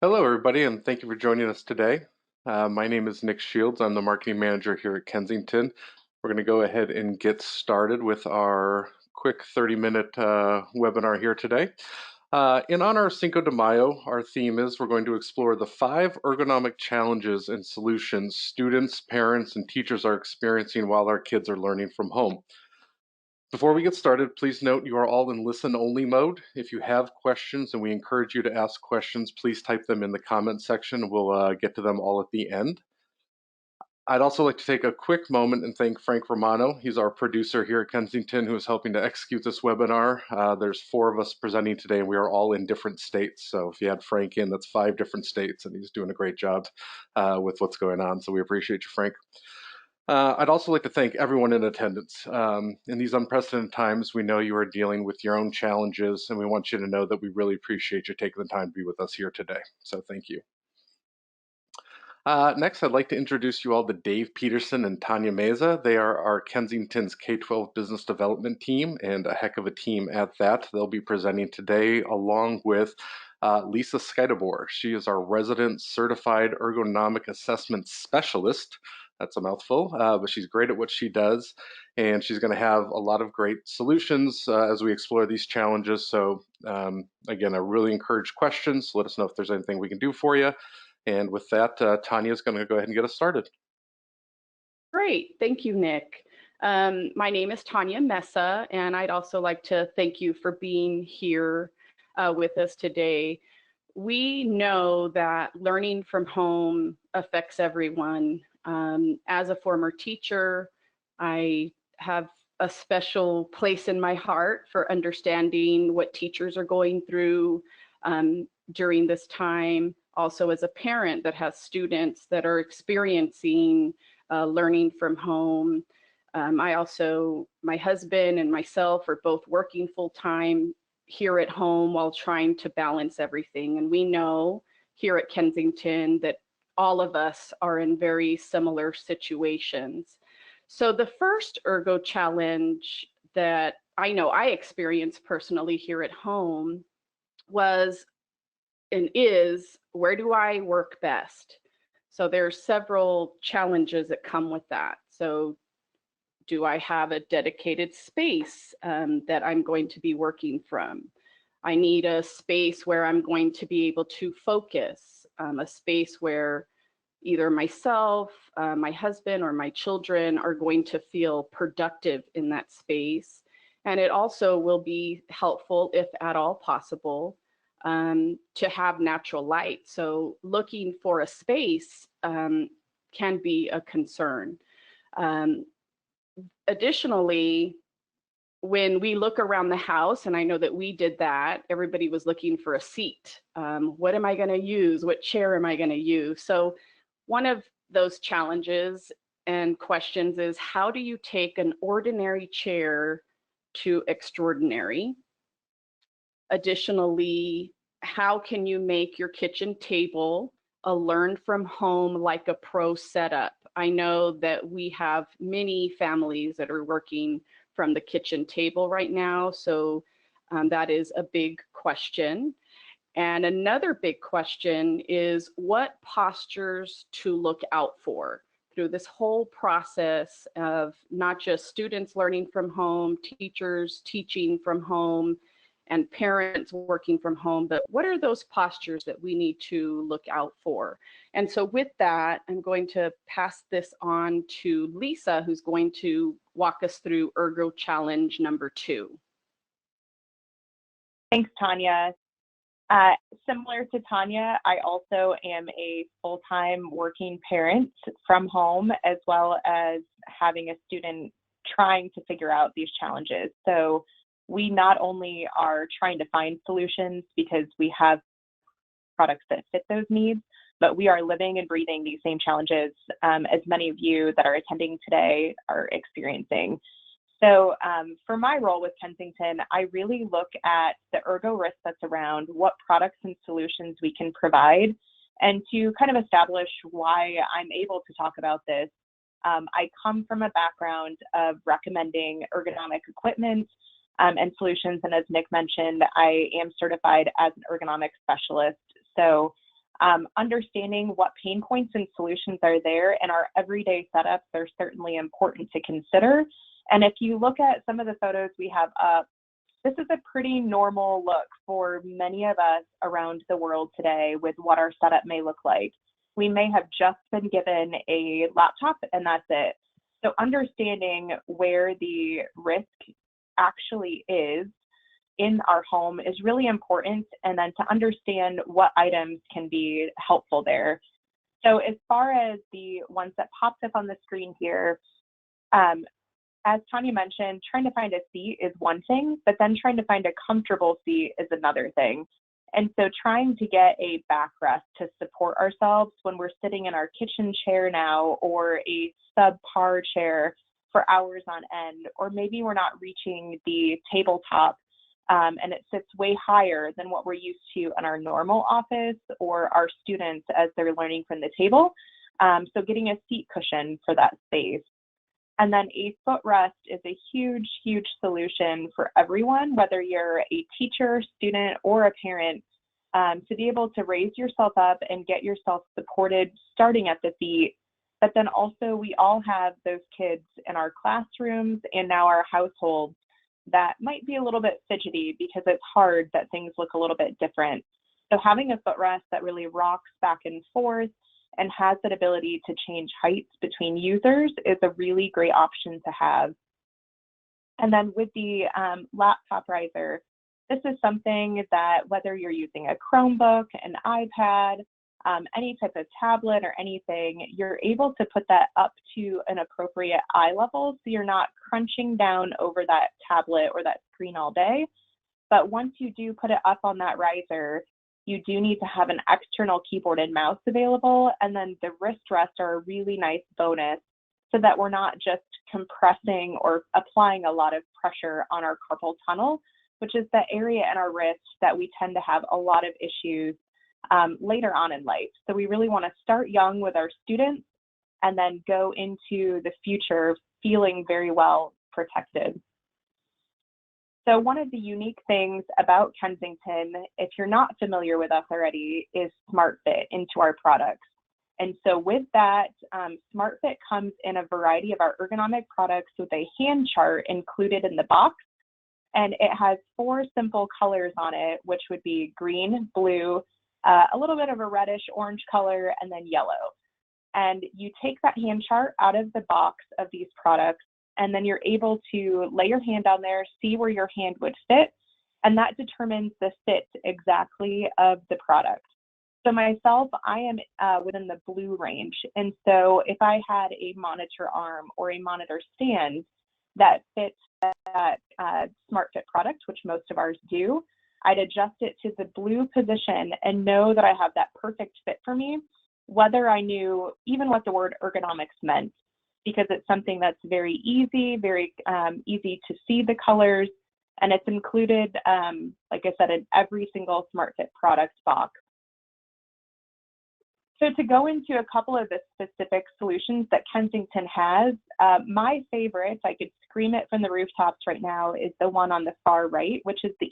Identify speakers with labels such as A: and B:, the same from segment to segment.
A: Hello, everybody, and thank you for joining us today. My name is Nick Shields. I'm the marketing manager here at Kensington. We're going to go ahead and get started with our quick 30-minute webinar here today. In honor of Cinco de Mayo, our theme is we're going to explore the 5 ergonomic challenges and solutions students, parents, and teachers are experiencing while our kids are learning from home. Before we get started, please note you are all in listen-only mode. If you have questions, and we encourage you to ask questions, please type them in the comment section. We'll get to them all at the end. I'd also like to take a quick moment and thank Frank Romano. He's our producer here at Kensington who is helping to execute this webinar. There's 4 of us presenting today, and we are all in different states. So if you had Frank in, that's 5 different states, and he's doing a great job with what's going on. So we appreciate you, Frank. I'd also like to thank everyone in attendance. In these unprecedented times, we know you are dealing with your own challenges, and we want you to know that we really appreciate you taking the time to be with us here today. So thank you. Next, I'd like to introduce you all to Dave Peterson and Tanya Meza. They are our Kensington's K12 business development team, and a heck of a team at that. They'll be presenting today along with Lisa Skydabor. She is our resident certified ergonomic assessment specialist. That's a mouthful, but she's great at what she does, and she's going to have a lot of great solutions as we explore these challenges. So again, I really encourage questions. Let us know if there's anything we can do for you. And with that, Tanya is going to go ahead and get us started.
B: Great. Thank you, Nick. My name is Tanya Meza, and I'd also like to thank you for being here with us today. We know that learning from home affects everyone. As a former teacher, I have a special place in my heart for understanding what teachers are going through during this time. Also, as a parent that has students that are experiencing learning from home. My husband and myself are both working full time here at home while trying to balance everything. And we know here at Kensington that all of us are in very similar situations. So the first ergo challenge that I know I experienced personally here at home was and is, where do I work best? So there's several challenges that come with that. So do I have a dedicated space that I'm going to be working from? I need a space where I'm going to be able to focus, a space where either myself, my husband, or my children are going to feel productive in that space. And it also will be helpful, if at all possible, to have natural light. So looking for a space can be a concern. Additionally, when we look around the house, and I know that we did that, everybody was looking for a seat. What am I going to use? What chair am I going to use? So one of those challenges and questions is, how do you take an ordinary chair to extraordinary? Additionally, how can you make your kitchen table a learn from home like a pro setup? I know that we have many families that are working from the kitchen table right now, so that is a big question. And another big question is what postures to look out for through this whole process of not just students learning from home, teachers teaching from home, and parents working from home, but what are those postures that we need to look out for? And so with that, I'm going to pass this on to Lisa, who's going to walk us through Ergo Challenge number 2.
C: Thanks, Tanya. Similar to Tanya, I also am a full-time working parent from home, as well as having a student trying to figure out these challenges. So we not only are trying to find solutions because we have products that fit those needs, but we are living and breathing these same challenges as many of you that are attending today are experiencing. So for my role with Kensington, I really look at the ergo risk that's around what products and solutions we can provide, and to kind of establish why I'm able to talk about this. I come from a background of recommending ergonomic equipment and solutions, and as Nick mentioned, I am certified as an ergonomic specialist. So Understanding what pain points and solutions are there in our everyday setups are certainly important to consider. And if you look at some of the photos we have up, this is a pretty normal look for many of us around the world today with what our setup may look like. We may have just been given a laptop and that's it. So understanding where the risk actually is in our home is really important, and then to understand what items can be helpful there. So as far as the ones that popped up on the screen here, as Tanya mentioned, trying to find a seat is one thing, but then trying to find a comfortable seat is another thing. And so trying to get a backrest to support ourselves when we're sitting in our kitchen chair now, or a subpar chair for hours on end, or maybe we're not reaching the tabletop and it sits way higher than what we're used to in our normal office or our students as they're learning from the table. So getting a seat cushion for that space. And then a footrest is a huge, huge solution for everyone, whether you're a teacher, student, or a parent, to be able to raise yourself up and get yourself supported starting at the feet. But then also we all have those kids in our classrooms and now our households that might be a little bit fidgety because it's hard that things look a little bit different. So having a footrest that really rocks back and forth and has that ability to change heights between users is a really great option to have. And then with the laptop riser, this is something that whether you're using a Chromebook, an iPad, any type of tablet or anything, you're able to put that up to an appropriate eye level so you're not crunching down over that tablet or that screen all day. But once you do put it up on that riser, you do need to have an external keyboard and mouse available, and then the wrist rests are a really nice bonus so that we're not just compressing or applying a lot of pressure on our carpal tunnel, which is the area in our wrist that we tend to have a lot of issues later on in life. So we really want to start young with our students and then go into the future feeling very well protected. So one of the unique things about Kensington, if you're not familiar with us already, is SmartFit into our products. And so with that, SmartFit comes in a variety of our ergonomic products with a hand chart included in the box. And it has 4 simple colors on it, which would be green, blue, a little bit of a reddish orange color, and then yellow. And you take that hand chart out of the box of these products, and then you're able to lay your hand on there, see where your hand would fit, and that determines the fit exactly of the product. So myself, I am within the blue range. And so if I had a monitor arm or a monitor stand that fits that SmartFit product, which most of ours do, I'd adjust it to the blue position and know that I have that perfect fit for me, whether I knew even what the word ergonomics meant, because it's something that's very easy, very easy to see the colors, and it's included, like I said, in every single SmartFit product box. So to go into a couple of the specific solutions that Kensington has, my favorite, I could scream it from the rooftops right now, is the one on the far right, which is the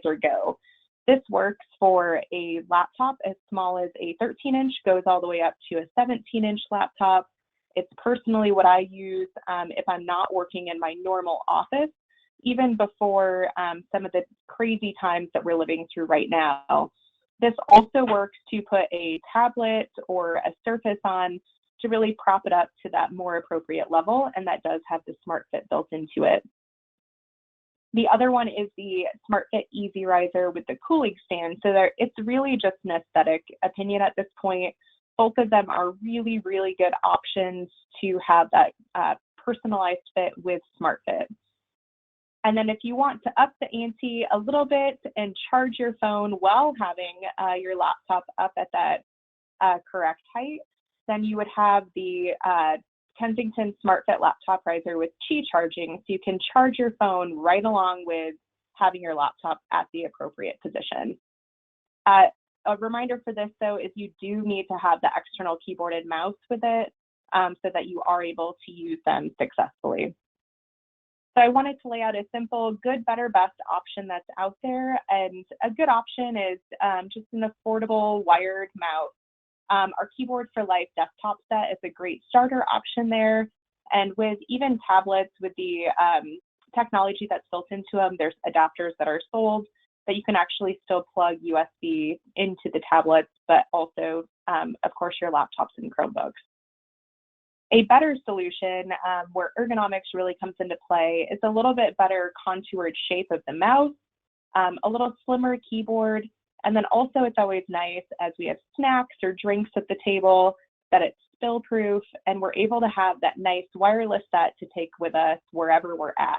C: Ergo. This works for a laptop as small as a 13-inch, goes all the way up to a 17-inch laptop. It's personally what I use if I'm not working in my normal office, even before some of the crazy times that we're living through right now. This also works to put a tablet or a surface on to really prop it up to that more appropriate level, and that does have the SmartFit built into it. The other one is the SmartFit Easy Riser with the cooling stand. So it's really just an aesthetic opinion at this point. Both of them are really, really good options to have that personalized fit with SmartFit. And then if you want to up the ante a little bit and charge your phone while having your laptop up at that correct height, then you would have the Kensington SmartFit laptop riser with Qi charging, so you can charge your phone right along with having your laptop at the appropriate position. A reminder for this, though, is you do need to have the external keyboard and mouse with it so that you are able to use them successfully. So I wanted to lay out a simple good, better, best option that's out there. And a good option is just an affordable wired mouse. Our Keyboard for Life desktop set is a great starter option there. And with even tablets, with the technology that's built into them, there's adapters that are sold that you can actually still plug USB into the tablets, but also, of course, your laptops and Chromebooks. A better solution where ergonomics really comes into play is a little bit better contoured shape of the mouse, a little slimmer keyboard, and then also it's always nice as we have snacks or drinks at the table that it's spill proof and we're able to have that nice wireless set to take with us wherever we're at.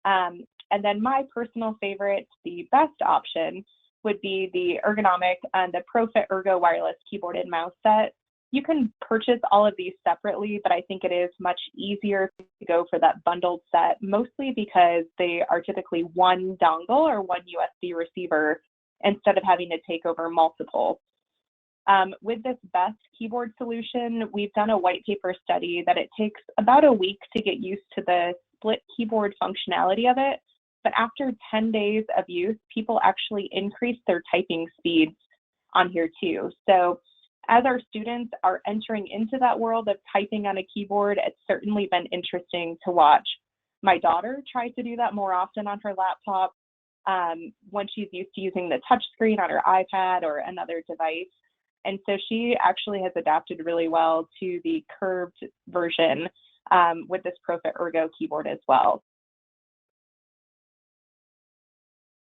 C: And then my personal favorite, the best option, would be the Ergonomic and the ProFit Ergo wireless keyboard and mouse set. You can purchase all of these separately, but I think it is much easier to go for that bundled set, mostly because they are typically one dongle or one USB receiver instead of having to take over multiple. With this best keyboard solution, we've done a white paper study that it takes about a week to get used to the split keyboard functionality of it. But after 10 days of use, people actually increase their typing speeds on here too. So as our students are entering into that world of typing on a keyboard, it's certainly been interesting to watch. My daughter tries to do that more often on her laptop when she's used to using the touch screen on her iPad or another device. And so she actually has adapted really well to the curved version with this ProFit Ergo keyboard as well.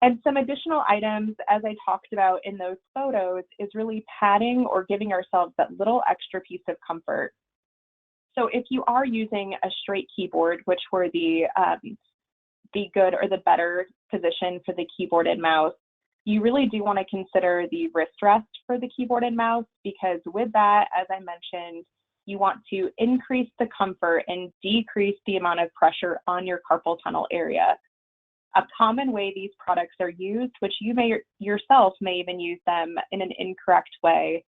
C: And some additional items, as I talked about in those photos, is really padding or giving ourselves that little extra piece of comfort. So if you are using a straight keyboard, which were the good or the better position for the keyboard and mouse, you really do want to consider the wrist rest for the keyboard and mouse, because with that, as I mentioned, you want to increase the comfort and decrease the amount of pressure on your carpal tunnel area. A common way these products are used, which you may yourself may even use them in an incorrect way,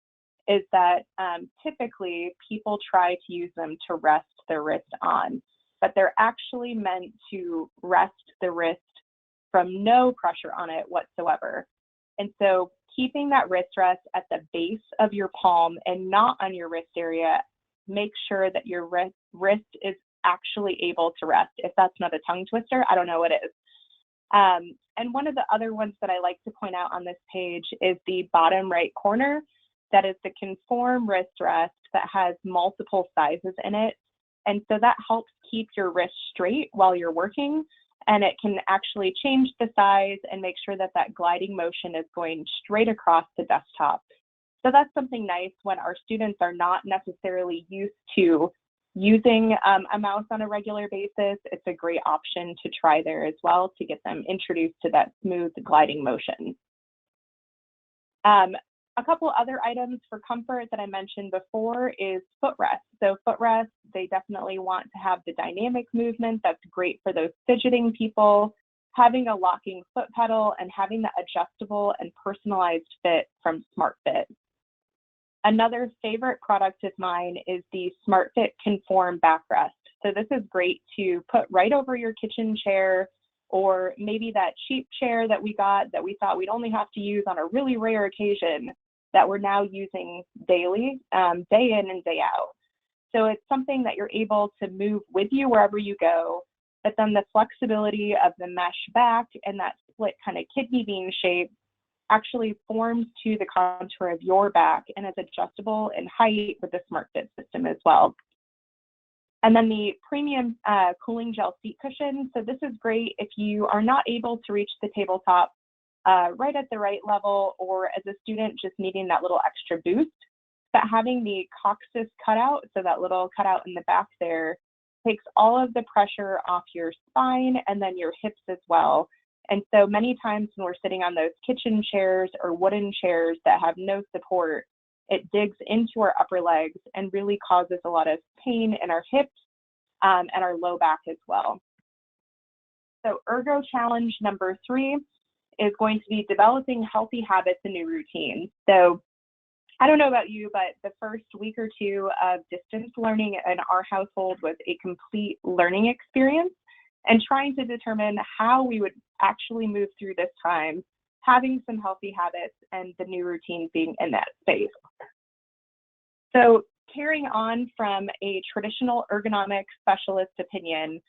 C: is that typically people try to use them to rest their wrist on, but they're actually meant to rest the wrist from no pressure on it whatsoever. And so keeping that wrist rest at the base of your palm and not on your wrist area, make sure that your wrist is actually able to rest. If that's not a tongue twister, I don't know what is. And one of the other ones that I like to point out on this page is the bottom right corner. That is the Conform wrist rest that has multiple sizes in it. And so that helps keep your wrist straight while you're working, and it can actually change the size and make sure that that gliding motion is going straight across the desktop. So that's something nice when our students are not necessarily used to using a mouse on a regular basis. It's a great option to try there as well to get them introduced to that smooth gliding motion. A couple other items for comfort that I mentioned before is footrest. So footrest, they definitely want to have the dynamic movement. That's great for those fidgeting people. Having a locking foot pedal and having the adjustable and personalized fit from SmartFit. Another favorite product of mine is the SmartFit Conform backrest. So this is great to put right over your kitchen chair, or maybe that cheap chair that we got that we thought we'd only have to use on a really rare occasion that we're now using daily, day in and day out. So it's something that you're able to move with you wherever you go, but then the flexibility of the mesh back and that split kind of kidney bean shape actually forms to the contour of your back and is adjustable in height with the SmartFit system as well. And then the premium cooling gel seat cushion. So this is great if you are not able to reach the tabletop right at the right level, or as a student just needing that little extra boost. But having the coccyx cutout, so that little cutout in the back there, takes all of the pressure off your spine and then your hips as well. And so many times when we're sitting on those kitchen chairs or wooden chairs that have no support, it digs into our upper legs and really causes a lot of pain in our hips and our low back as well. So Ergo challenge number 3 is going to be developing healthy habits and new routines. So I don't know about you, but the first week or two of distance learning in our household was a complete learning experience. and trying to determine how we would actually move through this time, having some healthy habits and the new routine being in that space. So carrying on from a traditional ergonomic specialist opinion,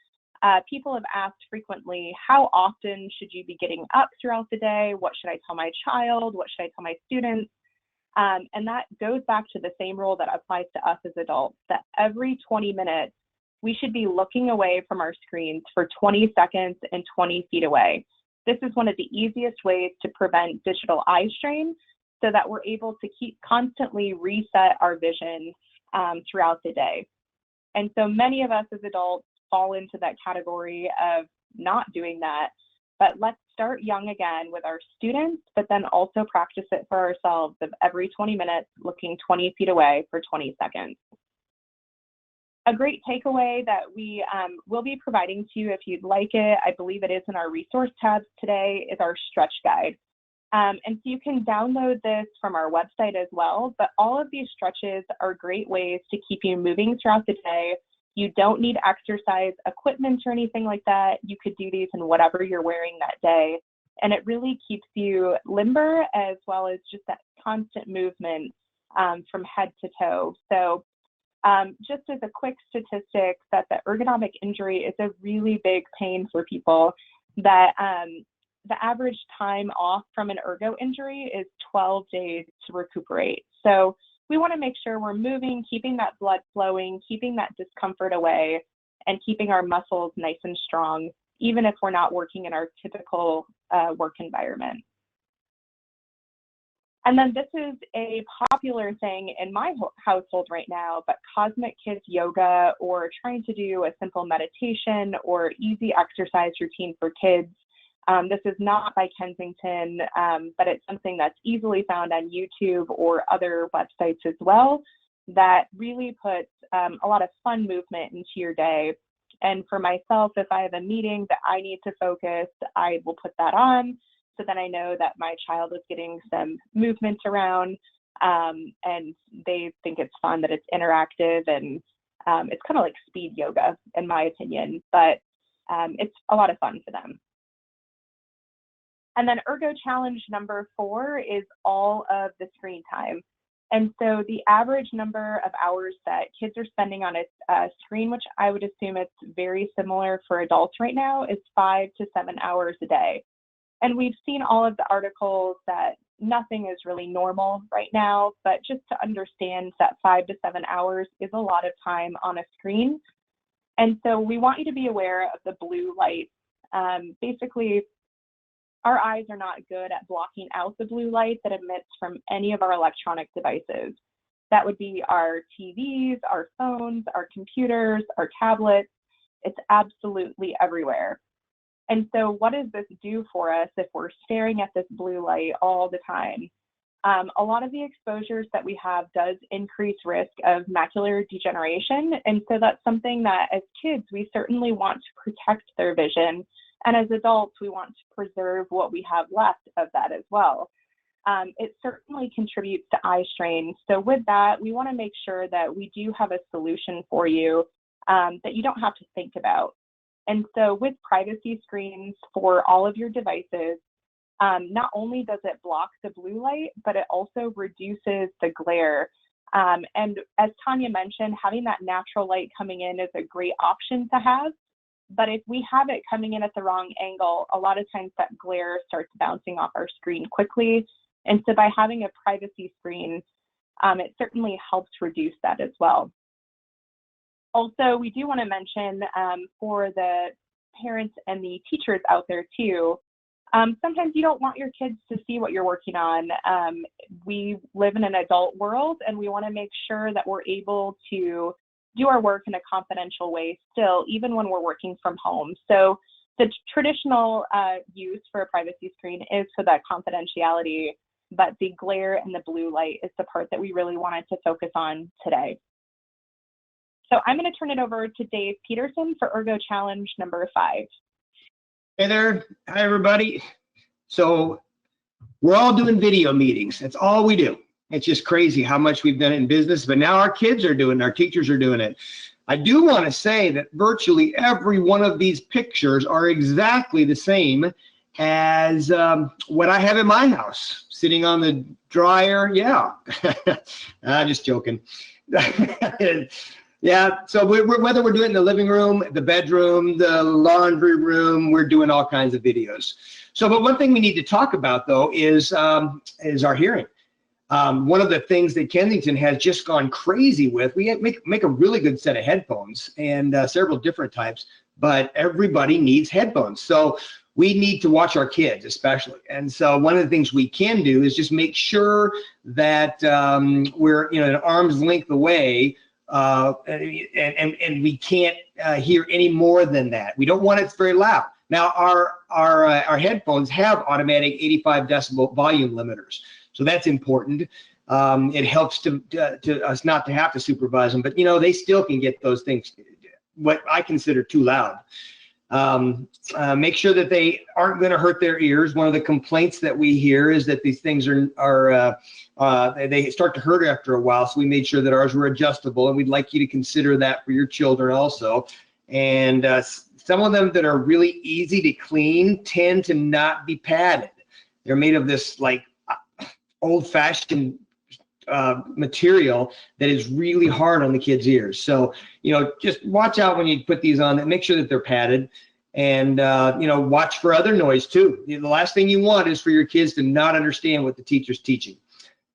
C: people have asked frequently, how often should you be getting up throughout the day? What should I tell my child? What should I tell my students? And that goes back to the same rule that applies to us as adults, that every 20 minutes, we should be looking away from our screens for 20 seconds and 20 feet away. This is one of the easiest ways to prevent digital eye strain so that we're able to keep constantly reset our vision throughout the day. And so many of us as adults fall into that category of not doing that, but let's start young again with our students, but then also practice it for ourselves of every 20 minutes looking 20 feet away for 20 seconds. A great takeaway that we will be providing to you if you'd like it, I believe it is in our resource tabs today, is our stretch guide. And so you can download this from our website as well, but all of these stretches are great ways to keep you moving throughout the day. You don't need exercise equipment or anything like that. You could do these in whatever you're wearing that day. And it really keeps you limber as well as just that constant movement from head to toe. So just as a quick statistic, that the ergonomic injury is a really big pain for people, that the average time off from an ergo injury is 12 days to recuperate. So we want to make sure we're moving, keeping that blood flowing, keeping that discomfort away, and keeping our muscles nice and strong, even if we're not working in our typical work environment. And then this is a popular thing in my household right now, but Cosmic Kids Yoga, or trying to do a simple meditation or easy exercise routine for kids. This is not by Kensington, but it's something that's easily found on YouTube or other websites as well, that really puts a lot of fun movement into your day. And for myself, if I have a meeting that I need to focus, I will put that on, so then I know that my child is getting some movement around, and they think it's fun, that it's interactive, and it's kind of like speed yoga, in my opinion, but it's a lot of fun for them. And then Ergo Challenge number 4 is all of the screen time. And so the average number of hours that kids are spending on a screen, which I would assume it's very similar for adults right now, is 5 to 7 hours a day. And we've seen all of the articles that nothing is really normal right now, but just to understand that 5 to 7 hours is a lot of time on a screen. And so we want you to be aware of the blue light. Basically, our eyes are not good at blocking out the blue light that emits from any of our electronic devices. That would be our TVs, our phones, our computers, our tablets. It's absolutely everywhere. And so what does this do for us if we're staring at this blue light all the time? A lot of the exposures that we have does increase risk of macular degeneration. And so that's something that as kids, we certainly want to protect their vision. And as adults, we want to preserve what we have left of that as well. It certainly contributes to eye strain. So with that, we want to make sure that we do have a solution for you that you don't have to think about. And so with privacy screens for all of your devices, not only does it block the blue light, but it also reduces the glare. And as Tanya mentioned, having that natural light coming in is a great option to have. But if we have it coming in at the wrong angle, a lot of times that glare starts bouncing off our screen quickly. And so by having a privacy screen, it certainly helps reduce that as well. Also, we do want to mention for the parents and the teachers out there too, sometimes you don't want your kids to see what you're working on. We live in an adult world, and we want to make sure that we're able to do our work in a confidential way still, even when we're working from home. So the traditional use for a privacy screen is for that confidentiality, but the glare and the blue light is the part that we really wanted to focus on today. So I'm going to turn it over to Dave Peterson for Ergo Challenge number 5.
D: Hey there. Hi, everybody. So we're all doing video meetings. That's all we do. It's just crazy how much we've done it in business, but now our kids are doing it, our teachers are doing it. I do want to say that virtually every one of these pictures are exactly the same as what I have in my house, sitting on the dryer. Yeah, I'm just joking. Yeah, so whether we're doing it in the living room, the bedroom, the laundry room, we're doing all kinds of videos. So, but one thing we need to talk about though is our hearing. One of the things that Kensington has just gone crazy with, we make a really good set of headphones and several different types, but everybody needs headphones. So we need to watch our kids especially. And so one of the things we can do is just make sure that we're an arm's length away, and we can't hear any more than that. We don't want it very loud. Now our headphones have automatic 85 decibel volume limiters, so that's important. It helps to us not to have to supervise them, but they still can get those things, what I consider too loud. Make sure that they aren't going to hurt their ears. One of the complaints that we hear is that these things they start to hurt after a while. So we made sure that ours were adjustable, and we'd like you to consider that for your children also. And some of them that are really easy to clean tend to not be padded. They're made of this like old-fashioned material that is really hard on the kids' ears. So, just watch out when you put these on and make sure that they're padded, and, watch for other noise too. The last thing you want is for your kids to not understand what the teacher's teaching.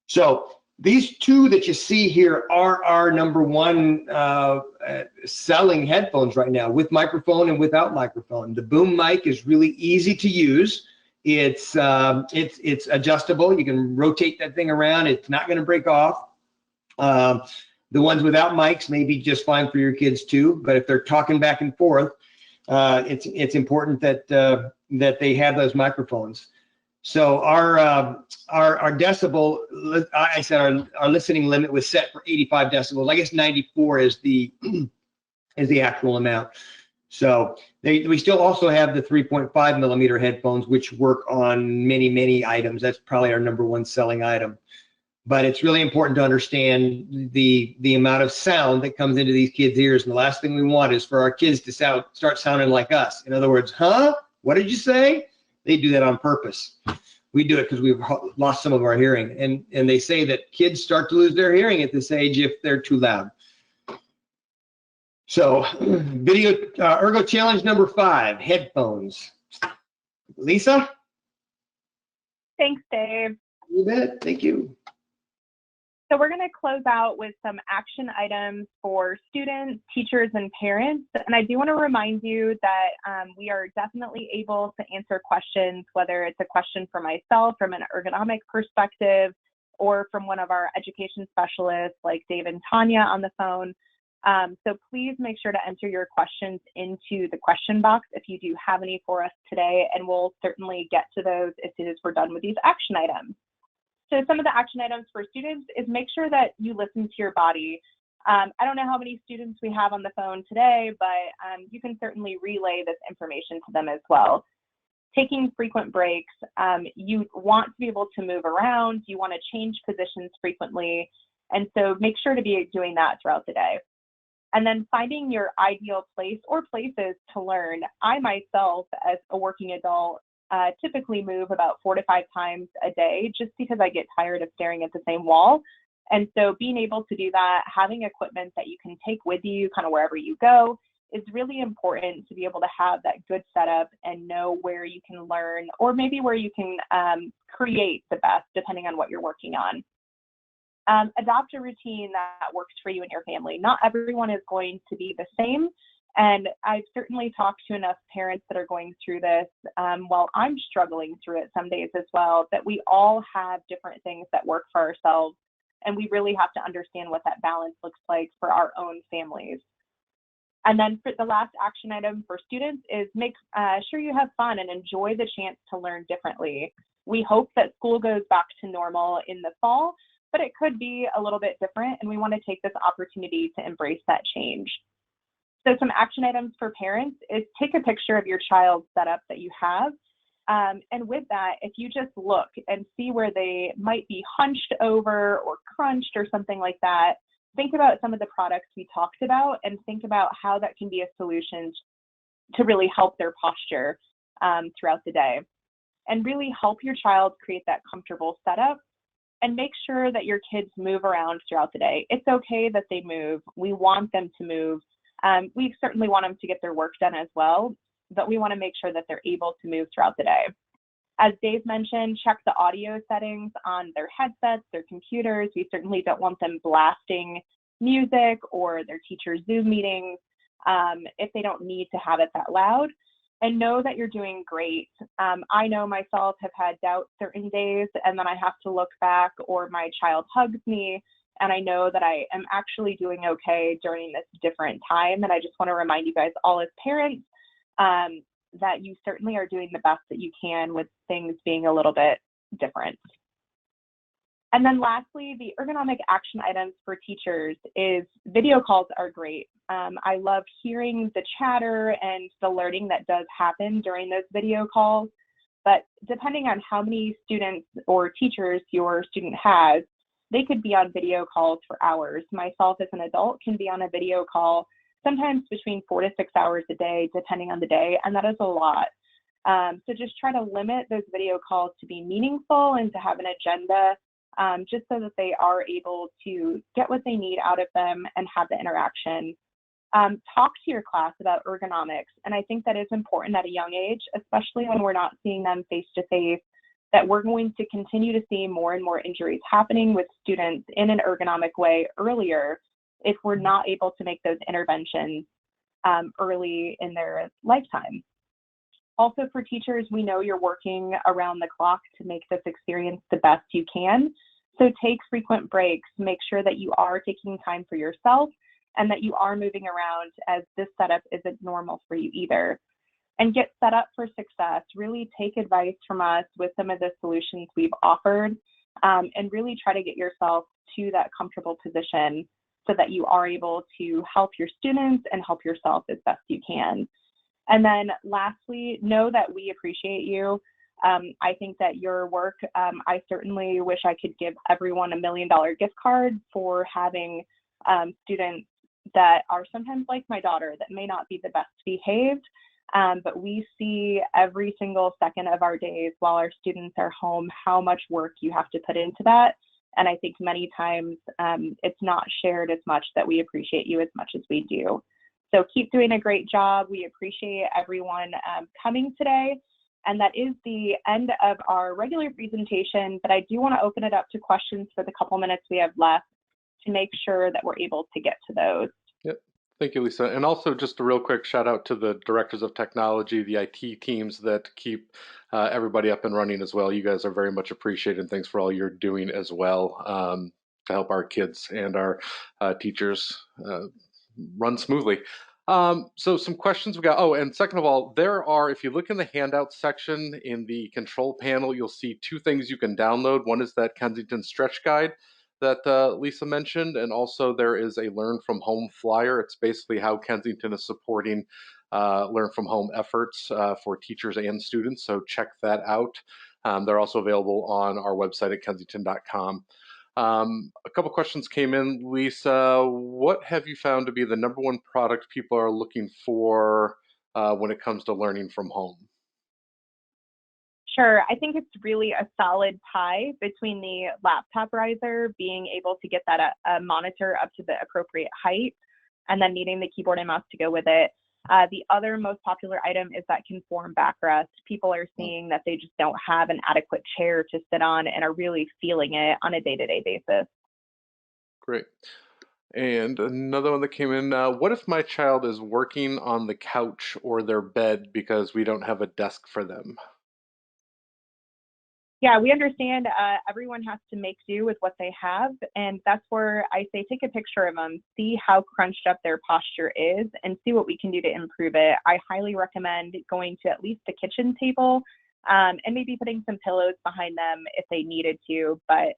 D: So these two that you see here are our -- selling headphones right now, with microphone and without microphone. The boom mic is really easy to use. It's adjustable. You can rotate that thing around. It's not going to break off. The ones without mics may be just fine for your kids too, but if they're talking back and forth, it's important that they have those microphones. So our decibel, I said our listening limit was set for 85 decibels. I guess 94 is the actual amount. So we still also have the 3.5 millimeter headphones, which work on many items. That's probably our #1 selling item. But it's really important to understand the amount of sound that comes into these kids' ears. And the last thing we want is for our kids to start sounding like us. In other words, huh? What did you say? They do that on purpose. We do it because we've lost some of our hearing. And they say that kids start to lose their hearing at this age if they're too loud. So video Ergo challenge #5, headphones. Lisa?
C: Thanks, Dave.
D: You bet. Thank you.
C: So we're going to close out with some action items for students, teachers, and parents. And I do want to remind you that we are definitely able to answer questions, whether it's a question for myself from an ergonomic perspective or from one of our education specialists like Dave and Tanya on the phone. So please make sure to enter your questions into the question box if you do have any for us today, and we'll certainly get to those as soon as we're done with these action items. So some of the action items for students is make sure that you listen to your body. I don't know how many students we have on the phone today, but you can certainly relay this information to them as well. Taking frequent breaks, you want to be able to move around, you want to change positions frequently, and so make sure to be doing that throughout the day. And then finding your ideal place or places to learn. I myself, as a working adult, typically move about 4 to 5 times a day just because I get tired of staring at the same wall. And so being able to do that, having equipment that you can take with you kind of wherever you go is really important to be able to have that good setup and know where you can learn, or maybe where you can create the best depending on what you're working on. Adopt a routine that works for you and your family. Not everyone is going to be the same. And I've certainly talked to enough parents that are going through this while I'm struggling through it some days as well, that we all have different things that work for ourselves. And we really have to understand what that balance looks like for our own families. And then for the last action item for students is make sure you have fun and enjoy the chance to learn differently. We hope that school goes back to normal in the fall, but it could be a little bit different, and we want to take this opportunity to embrace that change. So some action items for parents is take a picture of your child's setup that you have. And with that, if you just look and see where they might be hunched over or crunched or something like that, think about some of the products we talked about and think about how that can be a solution to really help their posture throughout the day. And really help your child create that comfortable setup and make sure that your kids move around throughout the day. It's okay that they move. We want them to move. We certainly want them to get their work done as well, but we want to make sure that they're able to move throughout the day. As Dave mentioned, check the audio settings on their headsets, their computers. We certainly don't want them blasting music or their teacher's Zoom meetings if they don't need to have it that loud. And know that you're doing great. I know myself have had doubts certain days, and then I have to look back, or my child hugs me, and I know that I am actually doing okay during this different time. And I just want to remind you guys all as parents that you certainly are doing the best that you can with things being a little bit different. And then lastly, the ergonomic action items for teachers is video calls are great. I love hearing the chatter and the learning that does happen during those video calls, but depending on how many students or teachers your student has, they could be on video calls for hours. Myself as an adult can be on a video call sometimes between 4 to 6 hours a day, depending on the day, and that is a lot. So just try to limit those video calls to be meaningful and to have an agenda, just so that they are able to get what they need out of them and have the interaction. Talk to your class about ergonomics, and I think that is important at a young age, especially when we're not seeing them face to face, that we're going to continue to see more and more injuries happening with students in an ergonomic way earlier if we're not able to make those interventions early in their lifetime. Also for teachers, we know you're working around the clock to make this experience the best you can. So take frequent breaks, make sure that you are taking time for yourself and that you are moving around, as this setup isn't normal for you either. And get set up for success. Really take advice from us with some of the solutions we've offered, and really try to get yourself to that comfortable position so that you are able to help your students and help yourself as best you can. And then lastly, know that we appreciate you. I think that your work, I certainly wish I could give everyone $1 million gift card for having students that are sometimes like my daughter that may not be the best behaved, but we see every single second of our days while our students are home how much work you have to put into that. And I think many times it's not shared as much that we appreciate you as much as we do. So keep doing a great job. We appreciate everyone coming today. And that is the end of our regular presentation, but I do want to open it up to questions for the couple minutes we have left to make sure that we're able to get to those.
A: Yep. Thank you, Lisa. And also just a real quick shout out to the directors of technology, the IT teams that keep everybody up and running as well. You guys are very much appreciated. And thanks for all you're doing as well to help our kids and our teachers run smoothly. So some questions we got. Oh, and second of all, there are, if you look in the handout section in the control panel, you'll see two things you can download. One is that Kensington stretch guide that Lisa mentioned, and also there is a Learn from Home flyer. It's basically how Kensington is supporting Learn from Home efforts for teachers and students, so check that out. They're also available on our website at kensington.com. A couple questions came in. Lisa, what have you found to be the #1 product people are looking for when it comes to learning from home?
C: Sure. I think it's really a solid tie between the laptop riser, being able to get that a monitor up to the appropriate height, and then needing the keyboard and mouse to go with it. The other most popular item is that conform backrest. People are seeing that they just don't have an adequate chair to sit on and are really feeling it on a day-to-day basis.
A: Great. And another one that came in, what if my child is working on the couch or their bed because we don't have a desk for them?
C: Yeah, we understand everyone has to make do with what they have, and that's where I say take a picture of them, see how crunched up their posture is, and see what we can do to improve it. I highly recommend going to at least the kitchen table and maybe putting some pillows behind them if they needed to, but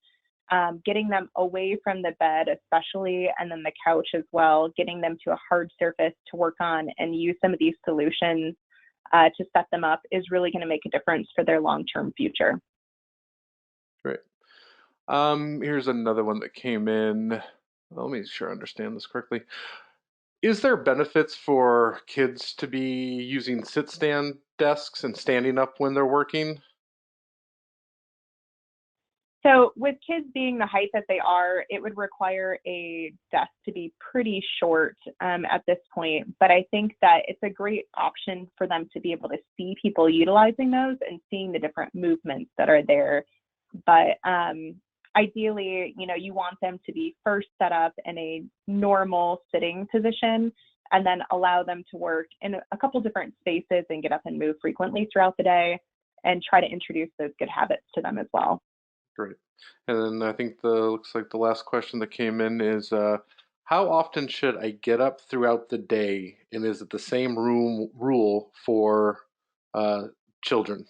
C: getting them away from the bed especially, and then the couch as well, getting them to a hard surface to work on and use some of these solutions to set them up is really going to make a difference for their long-term future.
A: Great. Here's another one that came in. Let me make sure I understand this correctly. Is there benefits for kids to be using sit-stand desks and standing up when they're working?
C: So with kids being the height that they are, it would require a desk to be pretty short at this point. But I think that it's a great option for them to be able to see people utilizing those and seeing the different movements that are there. But ideally, you want them to be first set up in a normal sitting position and then allow them to work in a couple different spaces and get up and move frequently throughout the day and try to introduce those good habits to them as well.
A: Great. And then I think looks like the last question that came in is how often should I get up throughout the day, and is it the same rule for uh, children?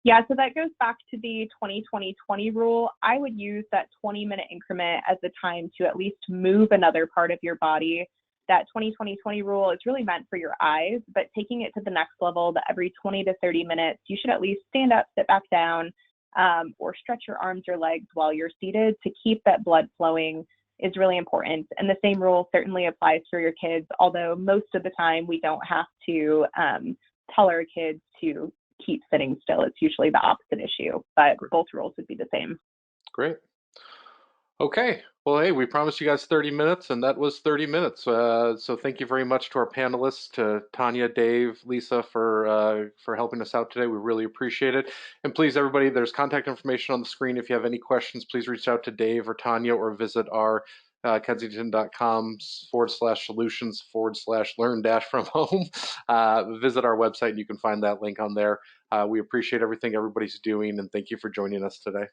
C: Yeah, so that goes back to the 20-20-20 rule. I would use that 20-minute increment as the time to at least move another part of your body. That 20-20-20 rule is really meant for your eyes, but taking it to the next level, that every 20 to 30 minutes, you should at least stand up, sit back down, or stretch your arms or legs while you're seated to keep that blood flowing is really important. And the same rule certainly applies for your kids, although most of the time we don't have to tell our kids to keep sitting still. It's usually the opposite issue, but both rules would be the same.
A: Great. Okay. Well, hey, we promised you guys 30 minutes, and that was 30 minutes. So thank you very much to our panelists, to Tanya, Dave, Lisa, for helping us out today. We really appreciate it. And please, everybody, there's contact information on the screen. If you have any questions, please reach out to Dave or Tanya, or visit our kensington.com/solutions/learn-from-home. Visit our website, and you can find that link on there. We appreciate everything everybody's doing, and thank you for joining us today.